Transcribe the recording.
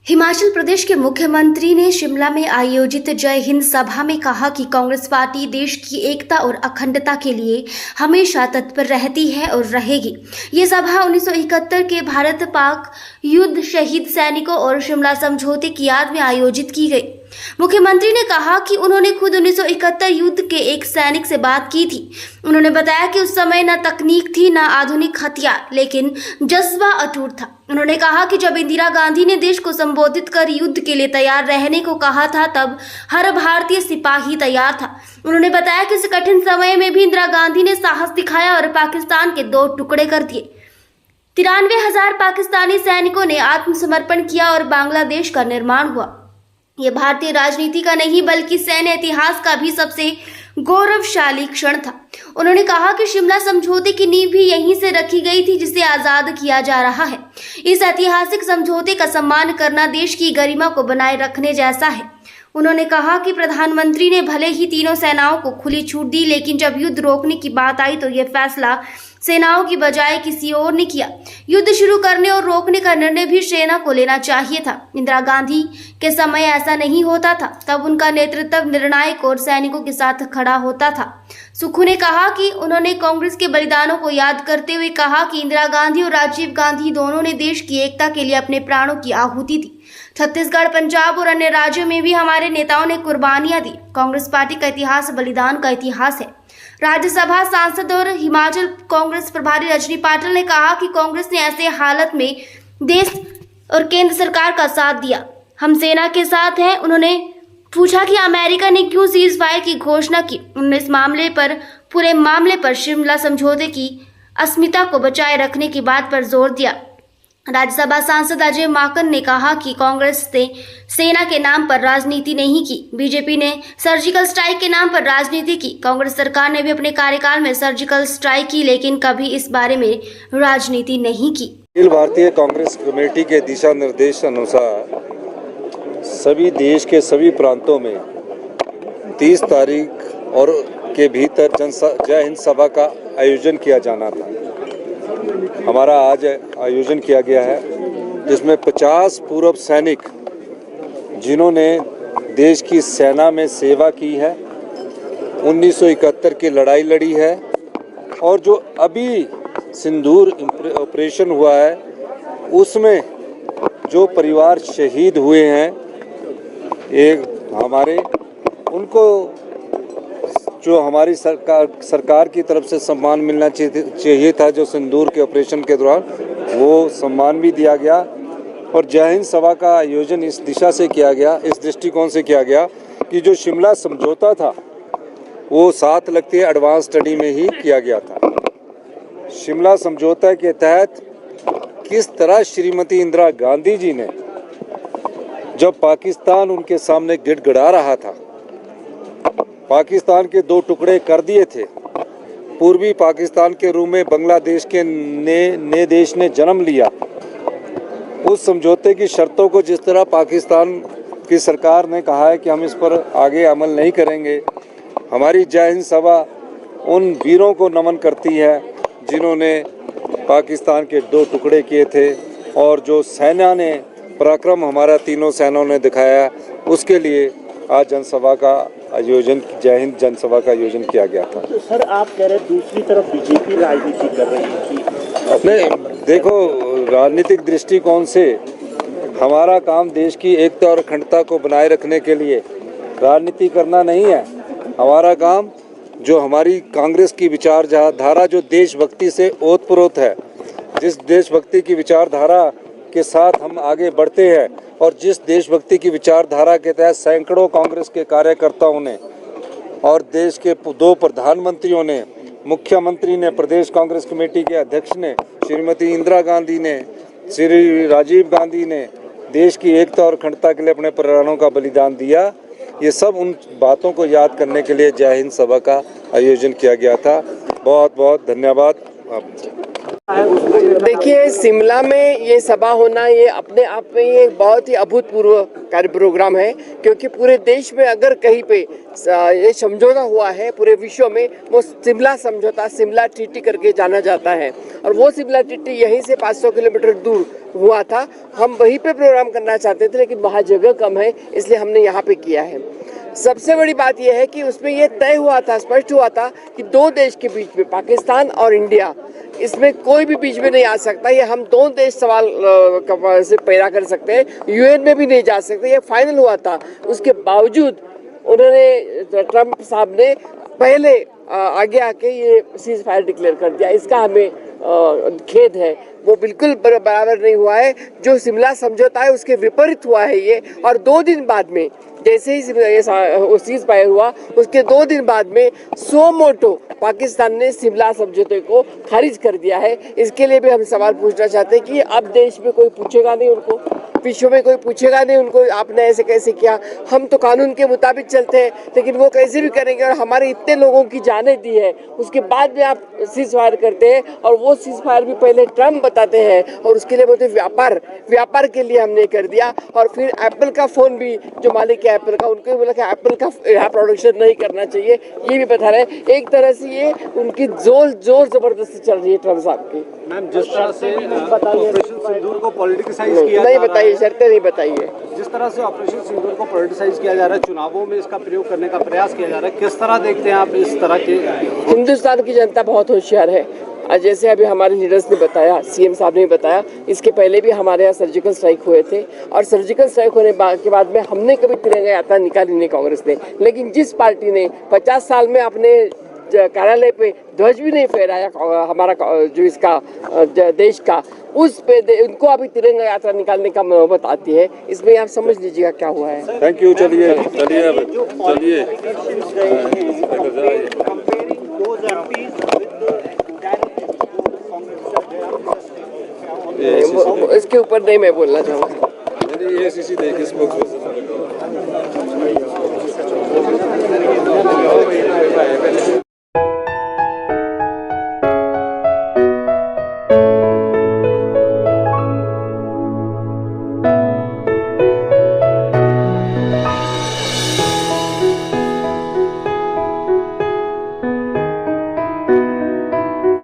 हिमाचल प्रदेश के मुख्यमंत्री ने शिमला में आयोजित जय हिंद सभा में कहा कि कांग्रेस पार्टी देश की एकता और अखंडता के लिए हमेशा तत्पर रहती है और रहेगी। ये सभा 1971 के भारत पाक युद्ध शहीद सैनिकों और शिमला समझौते की याद में आयोजित की गई। मुख्यमंत्री ने कहा कि उन्होंने खुद 1971 युद्ध के एक सैनिक से बात की थी। उन्होंने बताया कि उस समय न तकनीक थी न आधुनिक हथियार, लेकिन जज्बा अटूट था। उन्होंने कहा कि जब इंदिरा गांधी ने देश को संबोधित कर युद्ध के लिए तैयार रहने को कहा था, तब हर भारतीय सिपाही तैयार था। उन्होंने बताया कि इस कठिन समय में भी इंदिरा गांधी ने साहस दिखाया और पाकिस्तान के 2 टुकड़े कर दिए। 93,000 पाकिस्तानी सैनिकों ने आत्मसमर्पण किया और बांग्लादेश का निर्माण हुआ। ये भारतीय राजनीति का नहीं बल्कि सैन्य इतिहास का भी सबसे गौरवशाली क्षण था। उन्होंने कहा कि शिमला समझौते की नींव भी यहीं से रखी गई थी, जिसे आजाद किया जा रहा है। इस ऐतिहासिक समझौते का सम्मान करना देश की गरिमा को बनाए रखने जैसा है। उन्होंने कहा कि प्रधानमंत्री ने भले ही तीनों सेनाओं को खुली छूट दी, लेकिन जब युद्ध रोकने की बात आई तो यह फैसला सेनाओं की बजाय किसी और ने किया। युद्ध शुरू करने और रोकने का निर्णय भी सेना को लेना चाहिए था। इंदिरा गांधी के समय ऐसा नहीं होता था, तब उनका नेतृत्व निर्णायक और सैनिकों के साथ खड़ा होता था। सुक्खू ने कहा कि उन्होंने कांग्रेस के बलिदानों को याद करते हुए कहा कि इंदिरा गांधी और राजीव गांधी दोनों ने देश की एकता के लिए अपने प्राणों की आहुति दी। छत्तीसगढ़, पंजाब और अन्य राज्यों में भी हमारे नेताओं ने कुर्बानियां दी। कांग्रेस पार्टी का इतिहास बलिदान का इतिहास है। राज्यसभा सांसद और हिमाचल कांग्रेस प्रभारी रजनी पाटिल ने कहा कि कांग्रेस ने ऐसे हालत में देश और केंद्र सरकार का साथ दिया। हम सेना के साथ हैं। उन्होंने पूछा कि अमेरिका ने क्यों सीज फायर की घोषणा की। उन्होंने इस पूरे मामले पर शिमला समझौते की अस्मिता को बचाए रखने की बात पर जोर दिया। राज्यसभा सांसद अजय माकन ने कहा कि कांग्रेस ने सेना के नाम पर राजनीति नहीं की। बीजेपी ने सर्जिकल स्ट्राइक के नाम पर राजनीति की। कांग्रेस सरकार ने भी अपने कार्यकाल में सर्जिकल स्ट्राइक की, लेकिन कभी इस बारे में राजनीति नहीं की। अखिल भारतीय कांग्रेस कमेटी के दिशा निर्देश अनुसार सभी देश के सभी प्रांतों में 30 तारीख और के भीतर जय हिंद सभा का आयोजन किया जाना था। हमारा आज आयोजन किया गया है, जिसमें 50 पूर्व सैनिक जिन्होंने देश की सेना में सेवा की है, 1971 की लड़ाई लड़ी है और जो अभी सिंदूर ऑपरेशन हुआ है उसमें जो परिवार शहीद हुए हैं, एक हमारे उनको जो हमारी सरकार की तरफ से सम्मान मिलना चाहिए था, जो सिंदूर के ऑपरेशन के दौरान, वो सम्मान भी दिया गया। और जय हिंद सभा का आयोजन इस दिशा से किया गया, इस दृष्टिकोण से किया गया कि जो शिमला समझौता था वो साथ लगते एडवांस स्टडी में ही किया गया था। शिमला समझौता के तहत किस तरह श्रीमती इंदिरा गांधी जी ने, जब पाकिस्तान उनके सामने गिड़गिड़ा रहा था, पाकिस्तान के 2 टुकड़े कर दिए थे, पूर्वी पाकिस्तान के रूप में बांग्लादेश के नए देश ने जन्म लिया, उस समझौते की शर्तों को जिस तरह पाकिस्तान की सरकार ने कहा है कि हम इस पर आगे अमल नहीं करेंगे, हमारी जय हिंद सभा उन वीरों को नमन करती है जिन्होंने पाकिस्तान के 2 टुकड़े किए थे और जो सेना ने पराक्रम हमारा तीनों सेनाओं ने दिखाया, उसके लिए आज जनसभा का आयोजन, जय हिंद जनसभा का आयोजन किया गया था। तो सर, आप कह रहे हैं दूसरी तरफ बीजेपी राजनीति कर रही है। नहीं, देखो, राजनीतिक दृष्टिकोण से हमारा काम देश की एकता और अखंडता को बनाए रखने के लिए राजनीति करना नहीं है। हमारा काम जो हमारी कांग्रेस की विचारधारा जो देशभक्ति से ओतप्रोत है, जिस देशभक्ति की विचारधारा के साथ हम आगे बढ़ते हैं और जिस देशभक्ति की विचारधारा के तहत सैकड़ों कांग्रेस के कार्यकर्ताओं ने और देश के 2 प्रधानमंत्रियों ने, मुख्यमंत्री ने, प्रदेश कांग्रेस कमेटी के अध्यक्ष ने, श्रीमती इंदिरा गांधी ने, श्री राजीव गांधी ने देश की एकता और अखंडता के लिए अपने प्राणों का बलिदान दिया। ये सब उन बातों को याद करने के लिए जय हिंद सभा का आयोजन किया गया था। बहुत बहुत धन्यवाद। देखिए, शिमला में ये सभा होना ये अपने आप में ये बहुत ही अभूतपूर्व कार्य प्रोग्राम है, क्योंकि पूरे देश में अगर कहीं पे ये समझौता हुआ है पूरे विश्व में, वो शिमला समझौता, शिमला ट्रीटी करके जाना जाता है। और वो शिमला ट्रीटी यहीं से 500 किलोमीटर दूर हुआ था। हम वहीं पे प्रोग्राम करना चाहते थे, लेकिन वहाँ जगह कम है, इसलिए हमने यहाँ पे किया है। सबसे बड़ी बात यह है कि उसमें ये तय हुआ था, स्पष्ट हुआ था कि दो देश के बीच में, पाकिस्तान और इंडिया, इसमें कोई भी बीच में नहीं आ सकता। ये हम दोनों देश सवाल से पैदा कर सकते हैं, यूएन में भी नहीं जा सकते। ये फाइनल हुआ था। उसके बावजूद उन्होंने, ट्रम्प साहब ने पहले आगे आके ये सीज फायर डिक्लेयर कर दिया। इसका हमें खेद है। वो बिल्कुल बराबर नहीं हुआ है। जो शिमला समझौता है उसके विपरीत हुआ है ये। और 2 दिन बाद में जैसे ही सीज फायर हुआ, उसके 2 दिन बाद में सो मोटो पाकिस्तान ने शिमला समझौते को खारिज कर दिया है। इसके लिए भी हम सवाल पूछना चाहते हैं कि अब देश में कोई पूछेगा नहीं उनको, विश्व में कोई पूछेगा नहीं उनको, आपने ऐसे कैसे किया। हम तो कानून के मुताबिक चलते हैं, लेकिन वो कैसे भी करेंगे। और हमारे इतने लोगों की जानें दी है, उसके बाद में आप सीज फायर करते हैं। और वो सीज फायर भी पहले ट्रम्प बताते हैं, और उसके लिए बोलते व्यापार के लिए हमने कर दिया। और फिर एप्पल का फ़ोन भी, जो मालिक है एप्पल का, उनको भी बोला कि एप्पल का यहाँ प्रोडक्शन नहीं करना चाहिए, ये भी बता रहे हैं। एक तरह से ये उनकी जोर जबरदस्ती चल रही है ट्रम्प साहब की। मैम, जिस तरह से ऑपरेशन सिंदूर को पॉलिटिसाइज किया नहीं बताइए, शर्तें नहीं बताइए। जिस तरह से ऑपरेशन सिंदूर को पॉलिटिसाइज किया जा रहा है, चुनावों में इसका प्रयोग करने का प्रयास किया जा रहा है, किस तरह देखते हैं आप इस तरह के? हिंदुस्तान की जनता बहुत होशियार है। जैसे अभी हमारे लीडर्स ने बताया, सीएम साहब ने बताया, इसके पहले भी हमारे यहाँ सर्जिकल स्ट्राइक हुए थे। और सर्जिकल स्ट्राइक होने के बाद में हमने कभी तिरंगा यात्रा निकाली नहीं कांग्रेस ने। लेकिन जिस पार्टी ने 50 साल में अपने कार्यालय पे ध्वज भी नहीं फहराया हमारा, जो इसका देश का, उस पे उनको अभी तिरंगा यात्रा निकालने का नौबत आती है। इसमें आप समझ लीजिएगा क्या हुआ है। Thank you. चलिए इसके ऊपर नहीं मैं बोलना चाहूँगा।